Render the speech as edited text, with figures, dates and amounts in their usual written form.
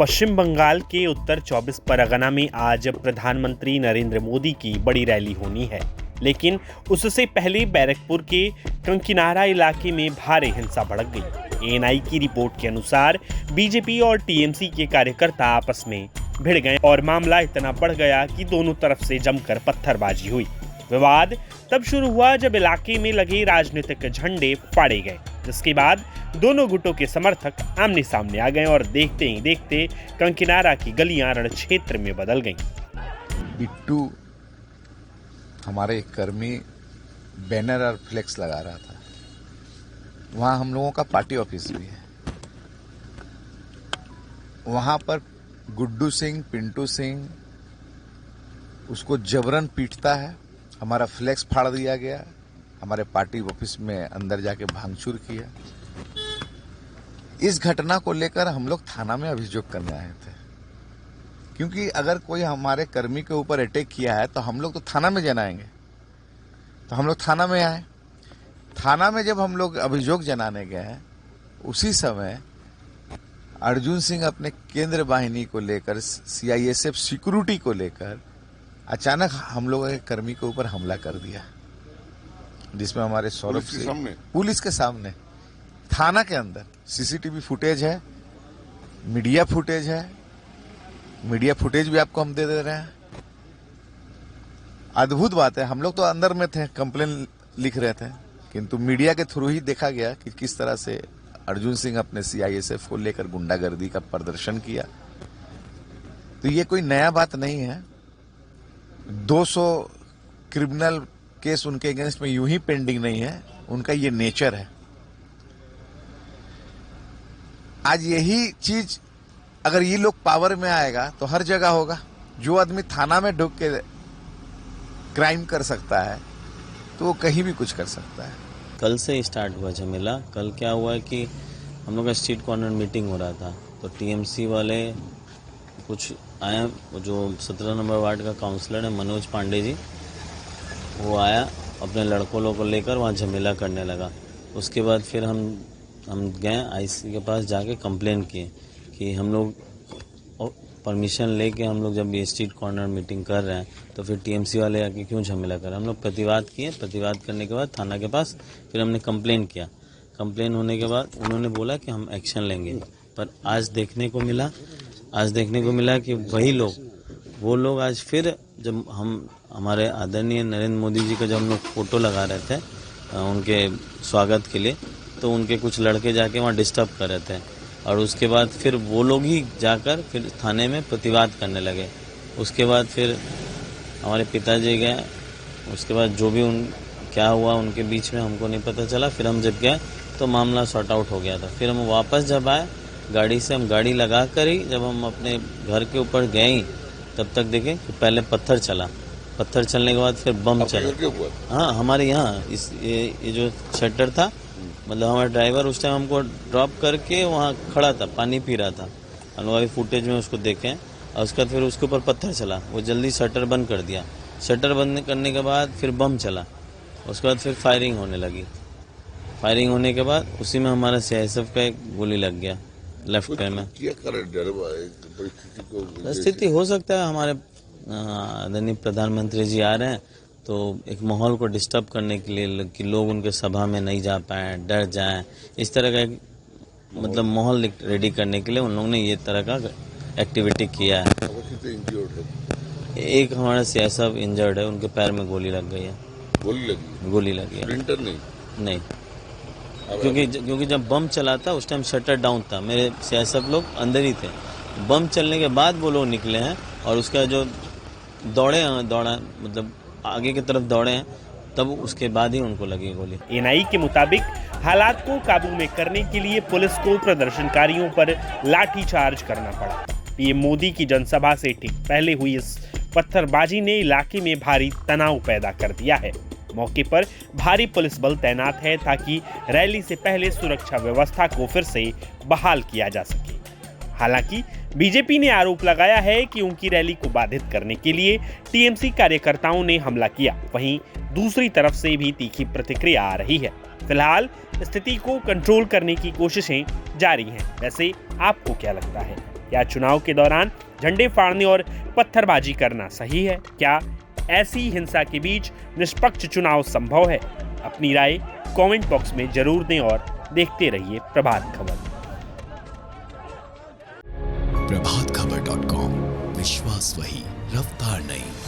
पश्चिम बंगाल के उत्तर 24 परगना में आज प्रधानमंत्री नरेंद्र मोदी की बड़ी रैली होनी है, लेकिन उससे पहले बैरकपुर के कंकिनारा इलाके में भारी हिंसा भड़क गई। एएनआई की रिपोर्ट के अनुसार बीजेपी और टीएमसी के कार्यकर्ता आपस में भिड़ गए और मामला इतना बढ़ गया कि दोनों तरफ से जमकर पत्थरबाजी हुई। विवाद तब शुरू हुआ जब इलाके में लगे राजनीतिक झंडे फाड़े गए, जिसके बाद दोनों गुटों के समर्थक आमने सामने आ गए और देखते ही देखते कंकिनारा की गलियां रण क्षेत्र में बदल गईं। बिट्टू हमारे एक कर्मी बैनर और फ्लेक्स लगा रहा था। वहां हम लोगों का पार्टी ऑफिस भी है। वहां पर गुड्डू सिंह, पिंटू सिंह उसको जबरन पीटता है। हमारा फ्लेक्स फाड़ दिया गया। हमारे पार्टी ऑफिस में अंदर जाके भांगचूर किया। इस घटना को लेकर हम लोग थाना में अभियोग करने आए थे, क्योंकि अगर कोई हमारे कर्मी के ऊपर अटैक किया है तो हम लोग तो थाना में जनाएंगे। तो हम लोग थाना में आए। थाना में जब हम लोग अभियोग जनाने गए, उसी समय अर्जुन सिंह अपने केंद्र वाहिनी को लेकर, सीआईएसएफ सिक्योरिटी को लेकर अचानक हम लोगों के कर्मी के ऊपर हमला कर दिया, जिसमें हमारे सौरभ सिंह पुलिस के सामने थाना के अंदर सीसीटीवी फुटेज है, मीडिया फुटेज है। मीडिया फुटेज भी आपको हम दे रहे हैं। अद्भुत बात है, हम लोग तो अंदर में थे, कंप्लेन लिख रहे थे, किंतु मीडिया के थ्रू ही देखा गया कि किस तरह से अर्जुन सिंह अपने सीआईएसएफ को लेकर गुंडागर्दी का प्रदर्शन किया। तो ये कोई नया बात नहीं है। 200 क्रिमिनल केस उनके अगेंस्ट में यूं ही पेंडिंग नहीं है, उनका ये नेचर है। आज यही चीज अगर ये लोग पावर में आएगा तो हर जगह होगा। जो आदमी थाना में ढुक के क्राइम कर सकता है तो वो कहीं भी कुछ कर सकता है। कल से स्टार्ट हुआ झमेला। कल क्या हुआ कि हम लोग का स्ट्रीट कॉर्नर मीटिंग हो रहा था, तो टीएमसी वाले कुछ आए। जो 17 नंबर वार्ड का काउंसलर है मनोज पांडे जी, वो आया अपने लड़कों लोगों को लेकर, वहाँ झमेला करने लगा। उसके बाद फिर हम गए आईसी के पास, जाके कंप्लेन किए कि हम लोग परमिशन लेके हम लोग जब ये स्ट्रीट कॉर्नर मीटिंग कर रहे हैं तो फिर टीएमसी वाले आके क्यों झमेला कर रहे हैं। हम लोग प्रतिवाद किए। प्रतिवाद करने के बाद थाना के पास फिर हमने कंप्लेन किया। कंप्लेन होने के बाद उन्होंने बोला कि हम एक्शन लेंगे, पर आज देखने को मिला कि वही लोग, वो लोग आज फिर जब हमारे आदरणीय नरेंद्र मोदी जी का जब हम लोग फोटो लगा रहे थे उनके स्वागत के लिए, तो उनके कुछ लड़के जाके वहाँ डिस्टर्ब कर रहे थे, और उसके बाद फिर वो लोग ही जाकर फिर थाने में प्रतिवाद करने लगे। उसके बाद फिर हमारे पिताजी गए। उसके बाद जो भी क्या हुआ उनके बीच में हमको नहीं पता चला। फिर हम जब गए तो मामला सॉर्ट आउट हो गया था। फिर हम वापस जब आए गाड़ी से, हम गाड़ी लगा कर ही जब हम अपने घर के ऊपर गए तब तक देखें कि पहले पत्थर चला। पत्थर चलने के बाद फिर बम चला। हाँ, हमारे यहाँ ये जो शटर था, मतलब हमारा ड्राइवर उस टाइम हमको ड्रॉप करके वहाँ खड़ा था, पानी पी रहा था। हम लोग फुटेज में उसको देखें। और उसके बाद फिर उसके ऊपर पत्थर चला, वो जल्दी शटर बंद कर दिया। शटर बंद करने के बाद फिर बम चला। उसके बाद फिर फायरिंग होने लगी। फायरिंग होने के बाद उसी में हमारा सीआईएसएफ का एक गोली लग गया लेफ्ट पैर में। परिस्थिति हो सकता है हमारे आदरणीय प्रधानमंत्री जी आ रहे हैं तो एक माहौल को डिस्टर्ब करने के लिए कि लोग उनके सभा में नहीं जा पाए, डर जाएं, इस तरह का एक मतलब माहौल रेडी करने के लिए उन लोगों ने ये तरह का एक्टिविटी किया है। एक हमारा सीआईएसएफ इंजर्ड है, उनके पैर में गोली लग गई है। गोली लगी है। प्रिंटर नहीं। क्योंकि जब बम चला था उस टाइम शटर डाउन था, मेरे सीआईएसएफ लोग अंदर ही थे। बम चलने के बाद वो लोग निकले हैं और उसका जो दौड़ा मतलब आगे की तरफ दौड़े हैं, तब उसके बाद ही उनको लगी गोली। एएनआई के मुताबिक हालात को काबू में करने के लिए पुलिस को प्रदर्शनकारियों पर लाठीचार्ज करना पड़ा। पीएम मोदी की जनसभा से ठीक पहले हुई इस पत्थरबाजी ने इलाके में भारी तनाव पैदा कर दिया है। मौके पर भारी पुलिस बल तैनात है ताकि रैली से पहले सुरक्षा व्यवस्था को फिर से बहाल किया जा सके। हालांकि बीजेपी ने आरोप लगाया है कि उनकी रैली को बाधित करने के लिए टीएमसी कार्यकर्ताओं ने हमला किया। वहीं दूसरी तरफ से भी तीखी प्रतिक्रिया आ रही है। फिलहाल स्थिति को कंट्रोल करने की कोशिशें जारी हैं। वैसे आपको क्या लगता है? क्या चुनाव के दौरान झंडे फाड़ने और पत्थरबाजी करना सही है? क्या ऐसी हिंसा के बीच निष्पक्ष चुनाव संभव है? अपनी राय कमेंट बॉक्स में जरूर दें और देखते रहिए प्रभात खबर। प्रभातखबर.com, विश्वास वही, रफ्तार नहीं।